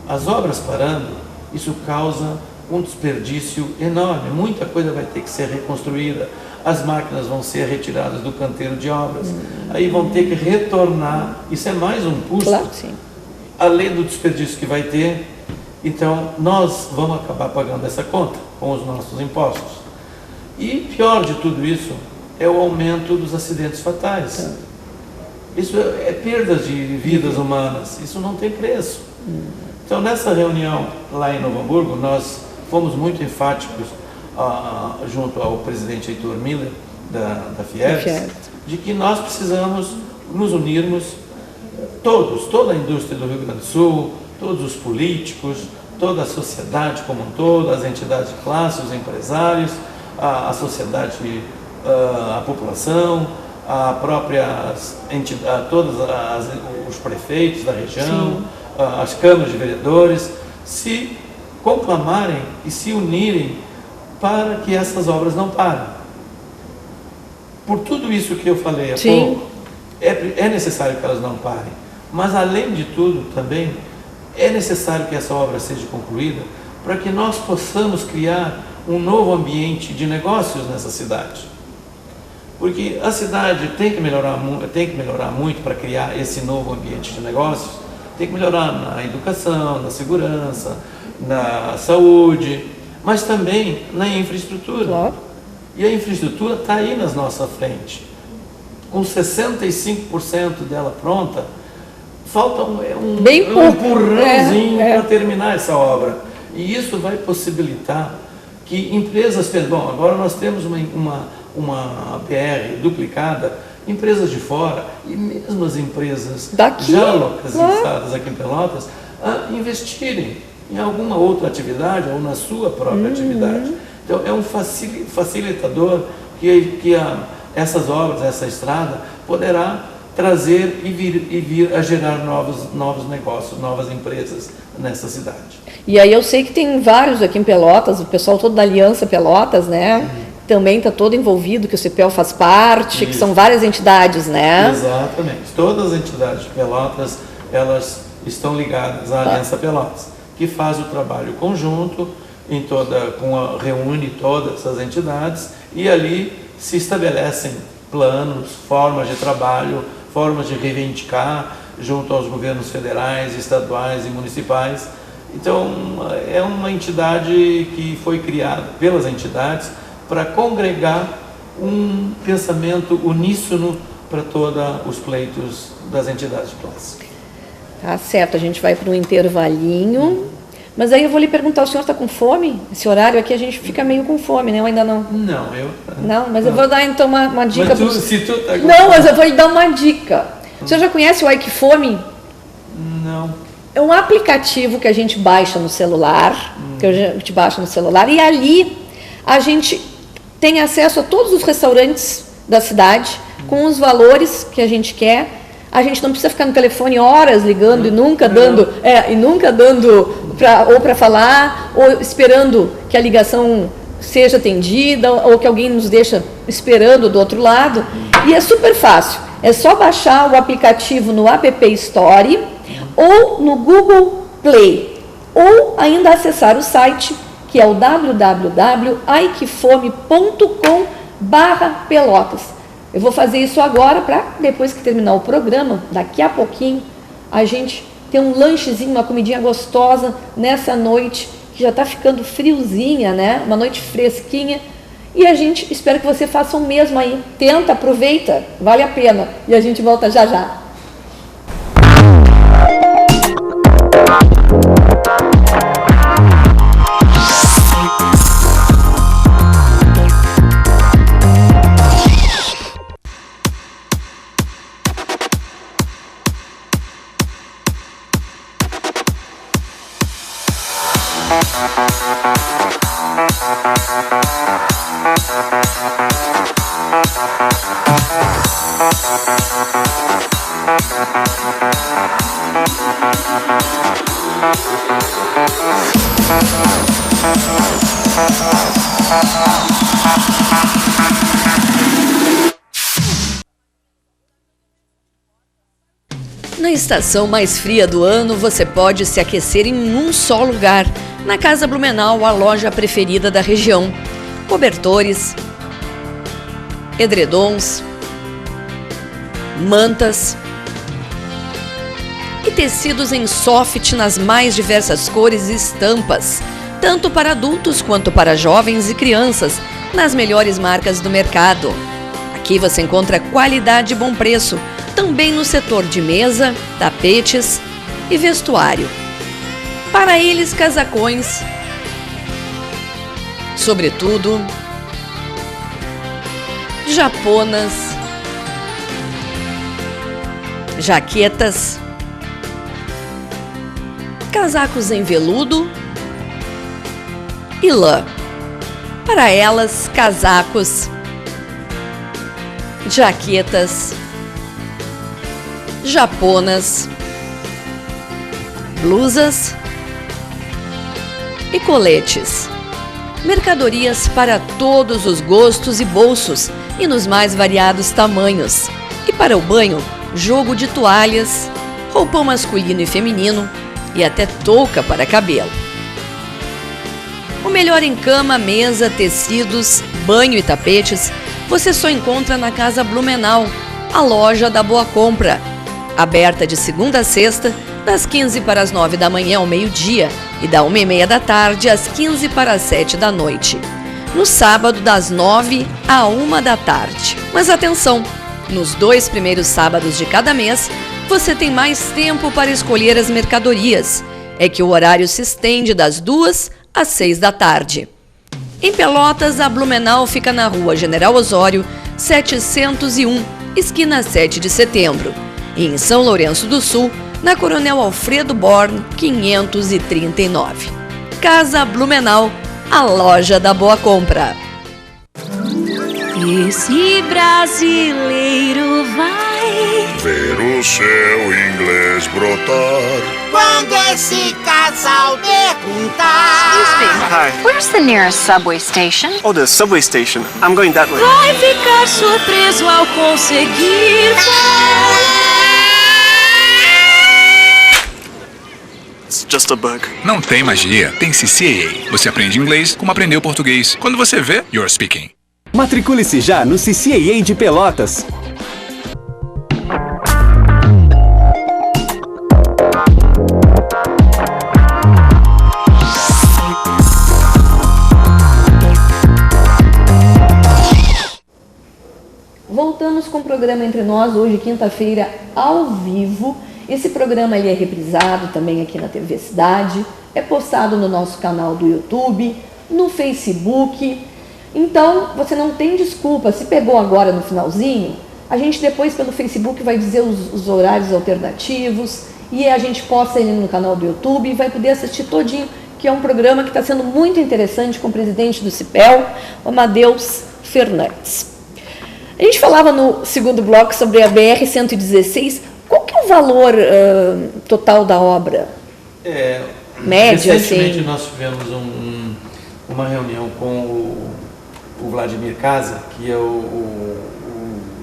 as obras parando, isso causa um desperdício enorme. Muita coisa vai ter que ser reconstruída. As máquinas vão ser retiradas do canteiro de obras. Aí vão ter que retornar. Isso é mais um custo. Claro que sim. Além do desperdício que vai ter. Então, nós vamos acabar pagando essa conta com os nossos impostos. E pior de tudo isso é o aumento dos acidentes fatais. Isso é perdas de vidas humanas. Isso não tem preço. Então, nessa reunião lá em Novo Hamburgo, nós fomos muito enfáticos junto ao presidente Heitor Miller, da Fieres, de que nós precisamos nos unirmos, toda a indústria do Rio Grande do Sul, todos os políticos, toda a sociedade como um todo, as entidades de classe, os empresários, a sociedade, a população, a própria entidade, os prefeitos da região, as câmaras de vereadores, se conclamarem e se unirem para que essas obras não parem. Por tudo isso que eu falei há pouco, é necessário que elas não parem, mas além de tudo também é necessário que essa obra seja concluída para que nós possamos criar um novo ambiente de negócios nessa cidade. Porque a cidade tem que melhorar muito para criar esse novo ambiente de negócios. Tem que melhorar na educação, na segurança, na saúde, mas também na infraestrutura. Claro. E a infraestrutura está aí na nossa frente. Com 65% dela pronta, falta um empurrãozinho para terminar essa obra. E isso vai possibilitar que empresas... Bom, agora nós temos uma BR duplicada, empresas de fora e mesmo as empresas já localizadas aqui em Pelotas a investirem em alguma outra atividade ou na sua própria atividade. Então é um facilitador que essas obras, essa estrada poderá trazer e vir a gerar novos negócios, novas empresas nessa cidade. E aí eu sei que tem vários aqui em Pelotas, o pessoal todo da Aliança Pelotas, né? Também está todo envolvido, que o CPEL faz parte, que são várias entidades, né? Exatamente. Todas as entidades de Pelotas, elas estão ligadas à Aliança Pelotas, que faz o trabalho conjunto, reúne todas essas entidades e ali se estabelecem planos, formas de trabalho, formas de reivindicar junto aos governos federais, estaduais e municipais. Então, é uma entidade que foi criada pelas entidades para congregar um pensamento uníssono para todos os pleitos das entidades de classe. Tá certo, a gente vai para um intervalinho, mas aí eu vou lhe perguntar, o senhor está com fome? Esse horário aqui a gente fica meio com fome, né? Ou ainda não? Não, Não, mas eu vou dar então uma dica. Mas se tu tá com não, fome. mas eu vou lhe dar uma dica. O senhor já conhece o Aikifome? Não. É um aplicativo que a gente baixa no celular, e ali a gente tem acesso a todos os restaurantes da cidade, com os valores que a gente quer. A gente não precisa ficar no telefone horas ligando e nunca dando para falar, ou esperando que a ligação seja atendida, ou que alguém nos deixa esperando do outro lado. E é super fácil. É só baixar o aplicativo no App Store ou no Google Play, ou ainda acessar o site, que é o www.aikfome.com/pelotas. Eu vou fazer isso agora para, depois que terminar o programa, daqui a pouquinho, a gente ter um lanchezinho, uma comidinha gostosa nessa noite, que já está ficando friozinha, né? Uma noite fresquinha. E a gente espera que você faça o mesmo aí. Tenta, aproveita, vale a pena. E a gente volta já já. Na estação mais fria do ano, você pode se aquecer em um só lugar. Na Casa Blumenau, a loja preferida da região. Cobertores, edredons, mantas e tecidos em soft nas mais diversas cores e estampas, tanto para adultos quanto para jovens e crianças, nas melhores marcas do mercado. Aqui você encontra qualidade e bom preço, também no setor de mesa, tapetes e vestuário. Para eles, casacões, sobretudo, japonas, jaquetas, casacos em veludo e lã. Para elas, casacos, jaquetas, japonas, blusas e coletes. Mercadorias para todos os gostos e bolsos e nos mais variados tamanhos. E para o banho, jogo de toalhas, roupão masculino e feminino e até touca para cabelo. O melhor em cama, mesa, tecidos, banho e tapetes você só encontra na Casa Blumenau, a loja da Boa Compra. Aberta de segunda a sexta, das 15 para as 9 da manhã ao meio-dia e da 1h30 da tarde às 15 para as 7 da noite. No sábado, das 9 à 1 da tarde. Mas atenção, nos 2 primeiros sábados de cada mês, você tem mais tempo para escolher as mercadorias. É que o horário se estende das 2 às 6 da tarde. Em Pelotas, a Blumenau fica na Rua General Osório, 701, esquina 7 de setembro. E em São Lourenço do Sul, na Coronel Alfredo Born, 539. Casa Blumenau, a loja da Boa Compra. Esse brasileiro vai ver o seu inglês brotar. Quando esse casal perguntar: Hi. Where's the nearest subway station? Oh, the subway station. I'm going that way. vai ficar surpreso ao conseguir It's just a bug. Não tem magia, tem CCAA. Você aprende inglês como aprendeu português. Quando você vê, you're speaking. Matricule-se já no CCAA de Pelotas. Voltamos com o programa Entre Nós, hoje, quinta-feira, ao vivo. Esse programa ele é reprisado também aqui na TV Cidade, é postado no nosso canal do YouTube, no Facebook. Então, você não tem desculpa, se pegou agora no finalzinho, a gente depois pelo Facebook vai dizer os horários alternativos e a gente posta ele no canal do YouTube e vai poder assistir todinho, que é um programa que está sendo muito interessante com o presidente do CIPEL, o Amadeus Fernandes. A gente falava no segundo bloco sobre a BR-116, valor total da obra? Média, recentemente assim? nós tivemos uma reunião com o Vladimir Casa, que é o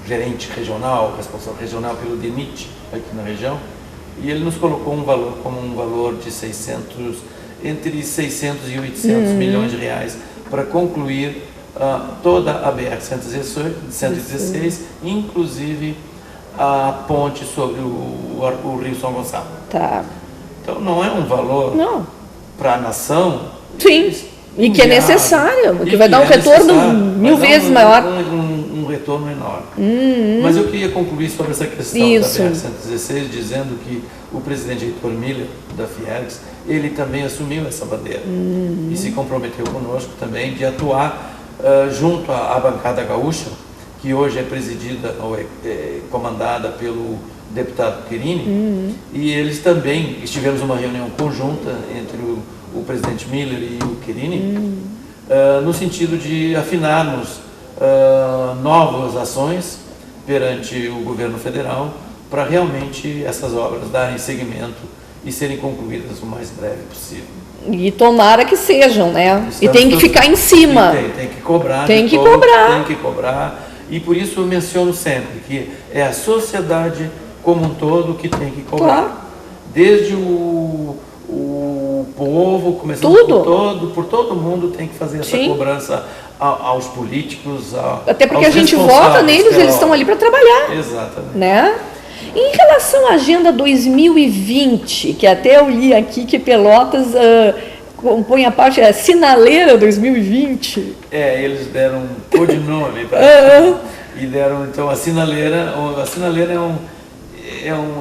gerente regional, responsável regional pelo DENIT aqui na região, e ele nos colocou um valor como um valor de entre 600 e 800 milhões de reais para concluir toda a BR-116, inclusive a ponte sobre o Rio São Gonçalo. Tá. Então não é um valor para a nação. Sim, e que é necessário, que vai dar um retorno mil vezes maior. Um retorno enorme. Mas eu queria concluir sobre essa questão da BR-116, dizendo que o presidente Heitor Miller, da Fiergs, ele também assumiu essa bandeira e se comprometeu conosco também de atuar junto à bancada gaúcha, que hoje é presidida ou comandada pelo deputado Querini, e eles também, tivemos uma reunião conjunta entre o presidente Miller e o Querini, no sentido de afinarmos novas ações perante o governo federal para realmente essas obras darem seguimento e serem concluídas o mais breve possível. E tomara que sejam, né? E tem que ficar em cima. Tem que cobrar. Tem que cobrar. Tem que cobrar. E por isso eu menciono sempre que é a sociedade como um todo que tem que cobrar. Claro. Desde o povo, começando por todo mundo tem que fazer essa cobrança aos políticos, até porque a gente vota neles, eles estão ali para trabalhar. Exatamente. Né? Em relação à Agenda 2020, que até eu li aqui que Pelotas compõe a parte, Sinaleira 2020. Eles deram um codinome para e deram então a sinaleira. A sinaleira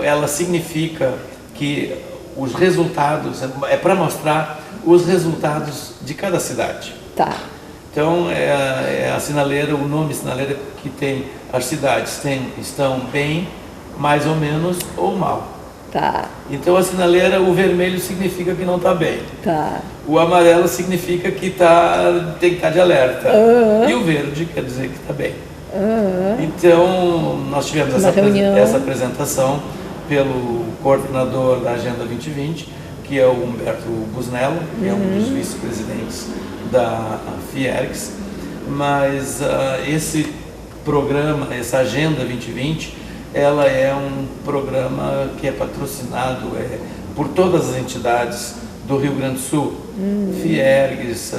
ela significa que os resultados, é para mostrar os resultados de cada cidade. Tá. Então, a sinaleira, o nome sinaleira que tem, as cidades estão bem, mais ou menos, ou mal. Tá. Então, a sinaleira, o vermelho significa que não está bem. Tá. O amarelo significa que tem que estar de alerta. E o verde quer dizer que está bem. Então, nós tivemos essa apresentação pelo coordenador da Agenda 2020, que é o Humberto Busnello, que é um dos vice-presidentes da Fiergs. Mas esse programa, essa Agenda 2020, ela é um programa que é patrocinado por todas as entidades do Rio Grande do Sul. Fiergs,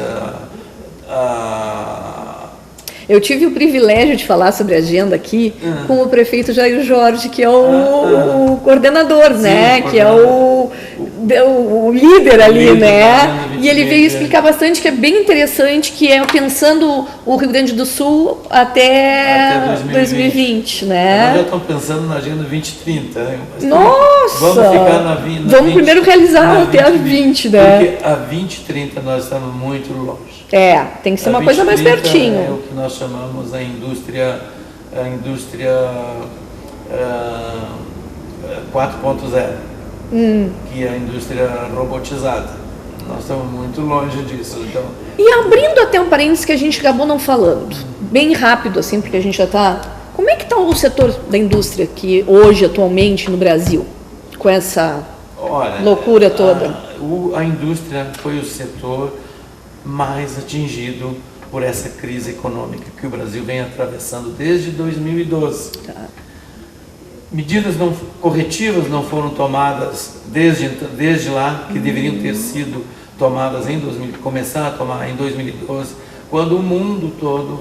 eu tive o privilégio de falar sobre a agenda aqui com o prefeito Jair Jorge, que é o coordenador, né? Que é o líder ali, né? E ele veio explicar bastante, que é bem interessante, que é pensando o Rio Grande do Sul até 2020, né? Nós já estamos pensando na Agenda 2030. Né? Nossa! Vamos ficar na 20. Vamos primeiro realizar até a 20, né? Porque a 2030 nós estamos muito longe. Tem que ser uma coisa mais pertinho. É o que nós chamamos a indústria 4.0, que é a indústria robotizada. Nós estamos muito longe disso. Então... E abrindo até um parênteses que a gente acabou não falando, bem rápido assim, porque a gente já está... Como é que está o setor da indústria aqui hoje, atualmente, no Brasil, com essa loucura toda? A indústria foi o setor mais atingido por essa crise econômica que o Brasil vem atravessando desde 2012. Medidas corretivas não foram tomadas desde lá, que deveriam ter sido tomadas começar a tomar em 2012, quando o mundo todo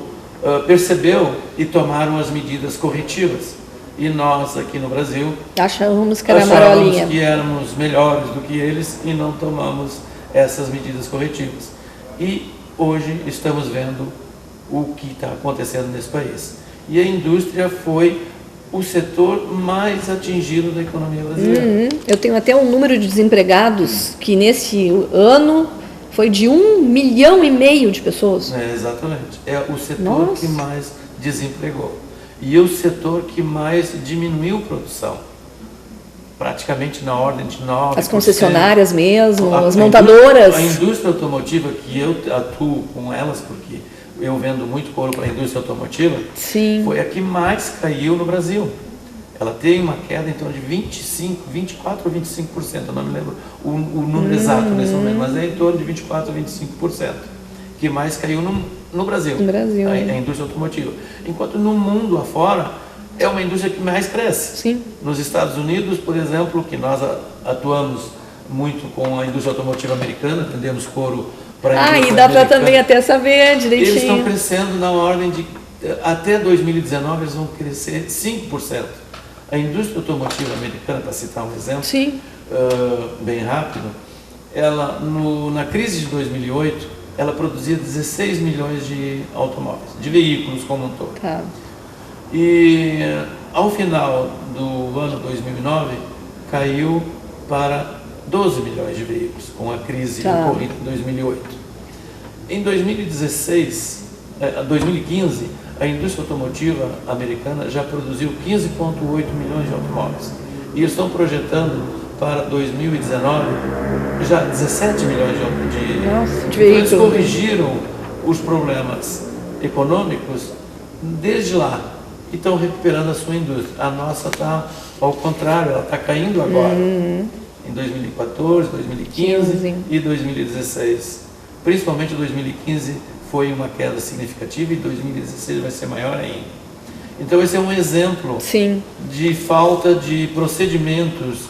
percebeu e tomaram as medidas corretivas. E nós, aqui no Brasil, achávamos que era marolinha, que éramos melhores do que eles e não tomamos essas medidas corretivas. E hoje estamos vendo o que está acontecendo nesse país. E a indústria foi o setor mais atingido da economia brasileira. Eu tenho até um número de desempregados que nesse ano foi de 1,5 milhão de pessoas. Exatamente. É o setor que mais desempregou. E o setor que mais diminuiu produção. Praticamente na ordem de 9%. As concessionárias mesmo, as montadoras. A indústria automotiva, que eu atuo com elas, porque eu vendo muito couro para a indústria automotiva, foi a que mais caiu no Brasil. ela tem uma queda em torno de 24% ou 25%, eu não me lembro o número exato nesse momento, mas é em torno de 24% ou 25%, que mais caiu no Brasil, a indústria automotiva. Enquanto no mundo afora, é uma indústria que mais cresce. Sim. Nos Estados Unidos, por exemplo, que nós atuamos muito com a indústria automotiva americana, vendemos couro para a indústria e dá para americana. também até saber direitinho. Eles estão crescendo na ordem de, até 2019, eles vão crescer 5%. A indústria automotiva americana, para citar um exemplo, bem rápido, ela, na crise de 2008, ela produzia 16 milhões de automóveis, de veículos como um todo. Tá. E ao final do ano 2009, caiu para 12 milhões de veículos, com a crise ocorrida em 2008. Em 2015, a indústria automotiva americana já produziu 15,8 milhões de automóveis. E eles estão projetando para 2019 já 17 milhões de veículos. Eles corrigiram os problemas econômicos desde lá e estão recuperando a sua indústria. A nossa está ao contrário, ela está caindo agora. Em 2014, 2015 e 2016. Principalmente 2015 foi uma queda significativa e 2016 vai ser maior ainda. Então esse é um exemplo de falta de procedimentos,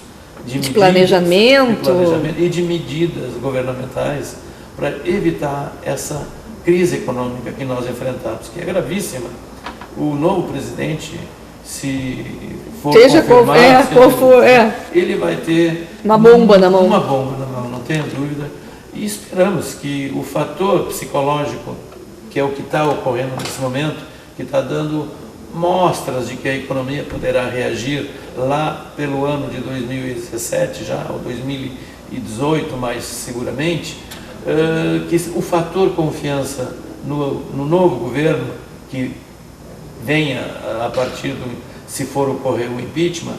de planejamento e de medidas governamentais para evitar essa crise econômica que nós enfrentamos, que é gravíssima. O novo presidente, se for confirmado, ele vai ter uma bomba na mão. Não tenha dúvida. E esperamos que o fator psicológico, que é o que está ocorrendo nesse momento, que está dando mostras de que a economia poderá reagir lá pelo ano de 2017 já, ou 2018 mais seguramente, que o fator confiança no novo governo, que venha a partir se for ocorrer o impeachment,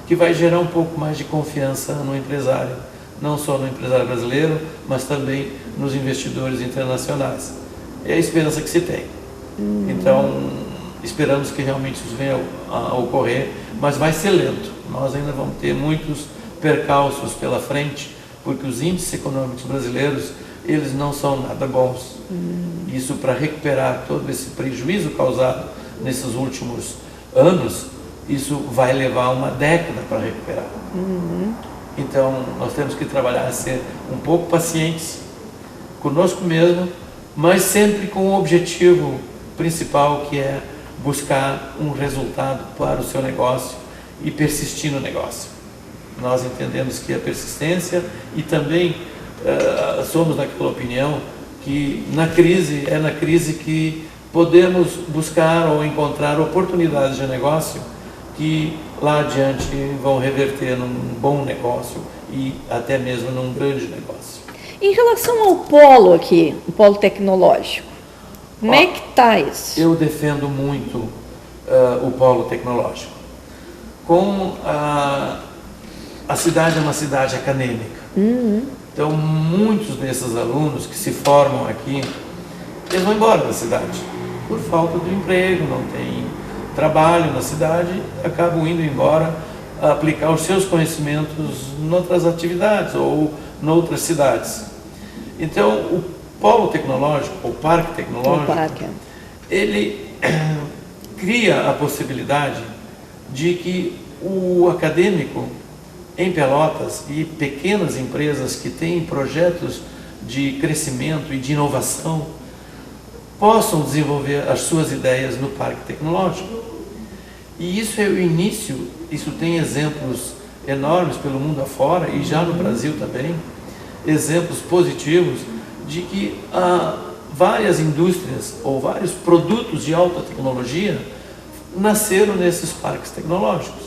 que vai gerar um pouco mais de confiança no empresário, não só no empresário brasileiro, mas também nos investidores internacionais. É a esperança que se tem. Então, esperamos que realmente isso venha a ocorrer, mas vai ser lento. Nós ainda vamos ter muitos percalços pela frente, porque os índices econômicos brasileiros, eles não são nada bons. Isso, para recuperar todo esse prejuízo causado nesses últimos anos, isso vai levar uma década para recuperar. Então, nós temos que trabalhar, ser um pouco pacientes conosco mesmo, mas sempre com o objetivo principal, que é buscar um resultado para o seu negócio e persistir no negócio. Nós entendemos que a persistência, e também somos daquela opinião que na crise que podemos buscar ou encontrar oportunidades de negócio que lá adiante vão reverter num bom negócio e até mesmo num grande negócio. Em relação ao polo aqui, o polo tecnológico, como é que está isso? Eu defendo muito o polo tecnológico. A cidade é uma cidade acadêmica. Então, muitos desses alunos que se formam aqui, eles vão embora da cidade por falta de emprego, não tem trabalho na cidade, acabam indo embora a aplicar os seus conhecimentos em outras atividades ou em outras cidades. Então, o polo tecnológico, o parque tecnológico, ele cria a possibilidade de que o acadêmico em Pelotas e pequenas empresas que têm projetos de crescimento e de inovação possam desenvolver as suas ideias no parque tecnológico. E isso é o início, isso tem exemplos enormes pelo mundo afora e já no Brasil também, exemplos positivos de que várias indústrias ou vários produtos de alta tecnologia nasceram nesses parques tecnológicos.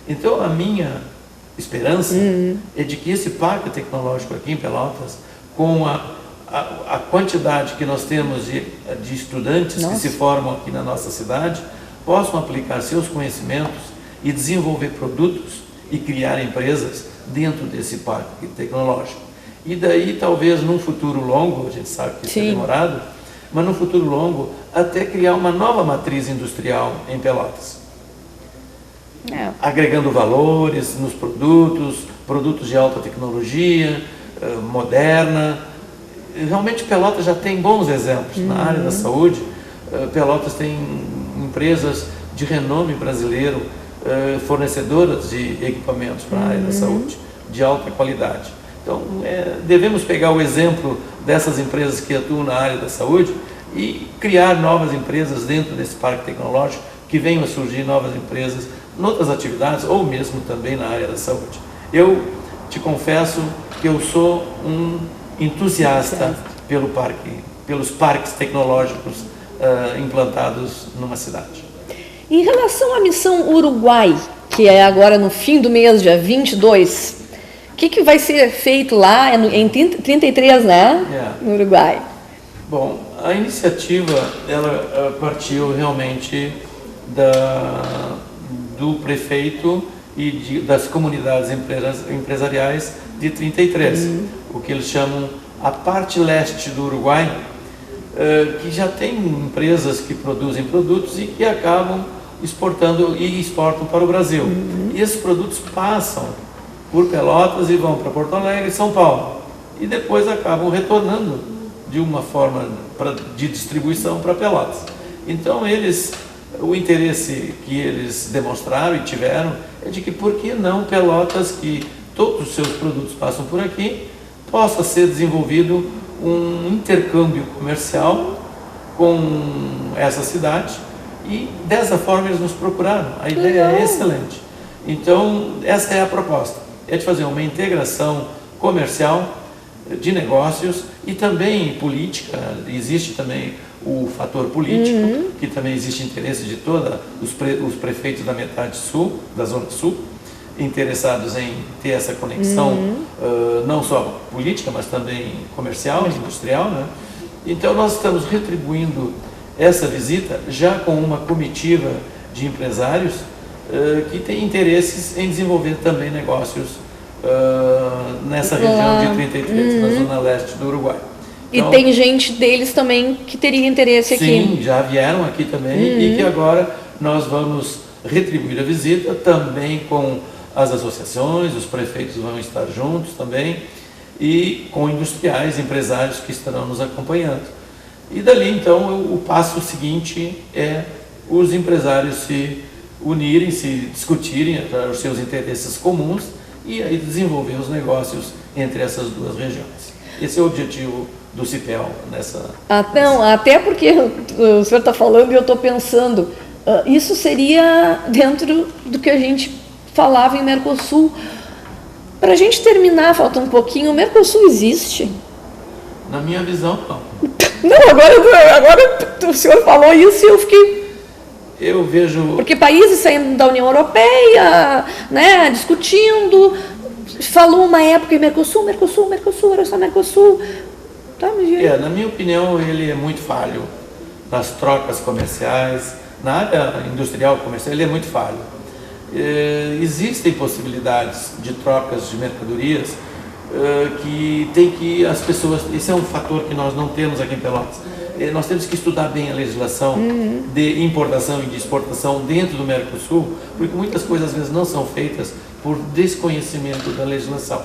Então, a minha esperança é de que esse parque tecnológico aqui em Pelotas, com a quantidade que nós temos de estudantes que se formam aqui na nossa cidade, possam aplicar seus conhecimentos e desenvolver produtos e criar empresas dentro desse parque tecnológico. E daí, talvez, num futuro longo, a gente sabe que isso é demorado, mas num futuro longo, até criar uma nova matriz industrial em Pelotas. agregando valores nos produtos de alta tecnologia, moderna. Realmente Pelotas já tem bons exemplos na área da saúde. Pelotas tem empresas de renome brasileiro, fornecedoras de equipamentos para a área da saúde, de alta qualidade. Então, devemos pegar o exemplo dessas empresas que atuam na área da saúde e criar novas empresas dentro desse parque tecnológico, que venham a surgir novas empresas em outras atividades ou mesmo também na área da saúde. Eu te confesso que eu sou um entusiasta pelos parques tecnológicos implantados numa cidade. Em relação à missão Uruguai, que é agora no fim do mês, dia 22, o que vai ser feito lá em 33, né? No Uruguai. Bom, a iniciativa ela partiu realmente do prefeito e das comunidades empresariais de 33, o que eles chamam a parte leste do Uruguai, que já tem empresas que produzem produtos e que acabam exportando e exportam para o Brasil. E esses produtos passam por Pelotas e vão para Porto Alegre e São Paulo. E depois acabam retornando de uma forma de distribuição para Pelotas. Então o interesse que eles demonstraram e tiveram é de que por que não Pelotas, que todos os seus produtos passam por aqui, possa ser desenvolvido um intercâmbio comercial com essa cidade, e dessa forma eles nos procuraram. A ideia é excelente. Então, essa é a proposta, é de fazer uma integração comercial de negócios e também política. Existe também o fator político, que também existe interesse de todos os prefeitos da metade sul, da zona sul, interessados em ter essa conexão, não só política, mas também comercial, industrial, né? Então nós estamos retribuindo essa visita já com uma comitiva de empresários que têm interesses em desenvolver também negócios nessa região de 33, na zona leste do Uruguai. Então, e tem gente deles também que teria interesse aqui. Sim, já vieram aqui também, e que agora nós vamos retribuir a visita também com as associações, os prefeitos vão estar juntos também, e com industriais, empresários que estarão nos acompanhando. E dali, então, o passo seguinte é os empresários se unirem, se discutirem os seus interesses comuns e aí desenvolver os negócios entre essas duas regiões. Esse é o objetivo do CIPEL nessa... Até porque o senhor está falando e eu estou pensando, isso seria dentro do que a gente falava em Mercosul. Para a gente terminar, falta um pouquinho, o Mercosul existe? Na minha visão, não. Não, agora o senhor falou isso e eu fiquei... Eu vejo... Porque países saindo da União Europeia, né, discutindo, falou uma época em Mercosul, era só Mercosul. Tá, na minha opinião, ele é muito falho nas trocas comerciais, na área industrial comercial, ele é muito falho. Existem possibilidades de trocas de mercadorias que tem que as pessoas... Esse é um fator que nós não temos aqui em Pelotas. Nós temos que estudar bem a legislação de importação e de exportação dentro do Mercosul, porque muitas coisas às vezes não são feitas por desconhecimento da legislação.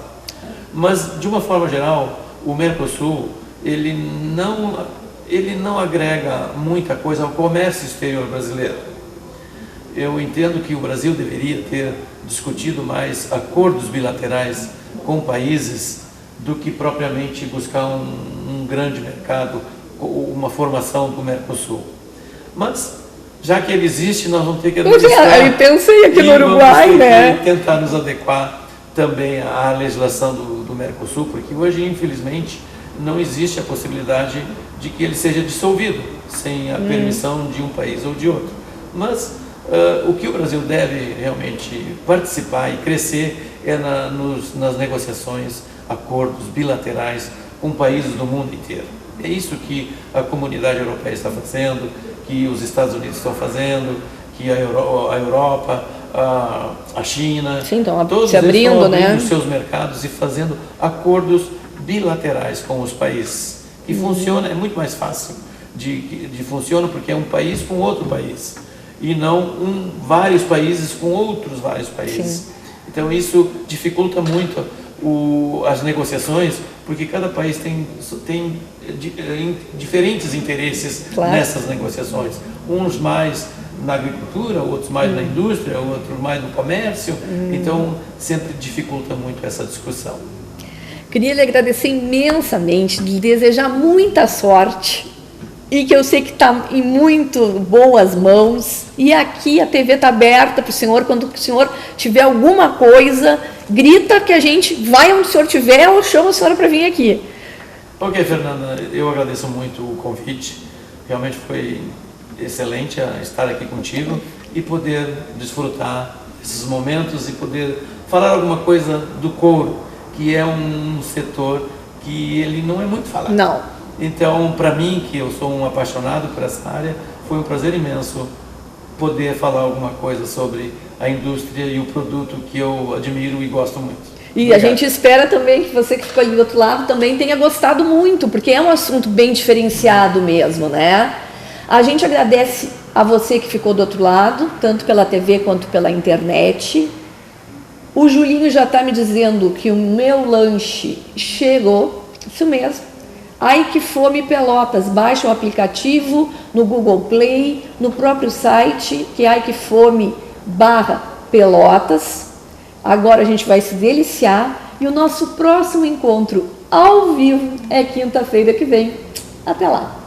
Mas, de uma forma geral, o Mercosul ele não agrega muita coisa ao comércio exterior brasileiro. Eu entendo que o Brasil deveria ter discutido mais acordos bilaterais com países do que propriamente buscar um grande mercado, uma formação do Mercosul. Mas, já que ele existe, nós vamos ter que administrar. Eu pensei aqui no Uruguai, né? Tentar nos adequar também à legislação do Mercosul, porque hoje, infelizmente, não existe a possibilidade de que ele seja dissolvido sem a permissão de um país ou de outro. Mas o que o Brasil deve realmente participar e crescer é nas negociações, acordos bilaterais com países do mundo inteiro. É isso que a comunidade europeia está fazendo, que os Estados Unidos estão fazendo, que a Europa, a China, sim, então, todos se abrindo, eles estão abrindo né? seus mercados e fazendo acordos bilaterais com os países. Que funciona, é muito mais fácil de funcionar porque é um país com outro país. e não vários países com outros vários países. Sim. Então isso dificulta muito as negociações, porque cada país tem diferentes interesses Claro. nessas negociações. Uns mais na agricultura, outros mais na indústria, outros mais no comércio. Então sempre dificulta muito essa discussão. Queria lhe agradecer imensamente, lhe desejar muita sorte e que eu sei que está em muito boas mãos. E aqui a TV está aberta para o senhor. Quando o senhor tiver alguma coisa, grita que a gente vai onde o senhor estiver ou chama a senhora para vir aqui. Ok, Fernanda, eu agradeço muito o convite. Realmente foi excelente estar aqui contigo e poder desfrutar esses momentos e poder falar alguma coisa do couro, que é um setor que ele não é muito falado. Não. Então, para mim, que eu sou um apaixonado por essa área, foi um prazer imenso poder falar alguma coisa sobre a indústria e o produto que eu admiro e gosto muito. E Obrigado. a gente espera também que você que ficou ali do outro lado também tenha gostado muito, porque é um assunto bem diferenciado mesmo, né? A gente agradece a você que ficou do outro lado, tanto pela TV quanto pela internet. O Julinho já está me dizendo que o meu lanche chegou, isso mesmo. Ai que fome Pelotas, baixa o aplicativo no Google Play, no próprio site, que é aiquefome.com/Pelotas. Agora a gente vai se deliciar e o nosso próximo encontro ao vivo é quinta-feira que vem. Até lá!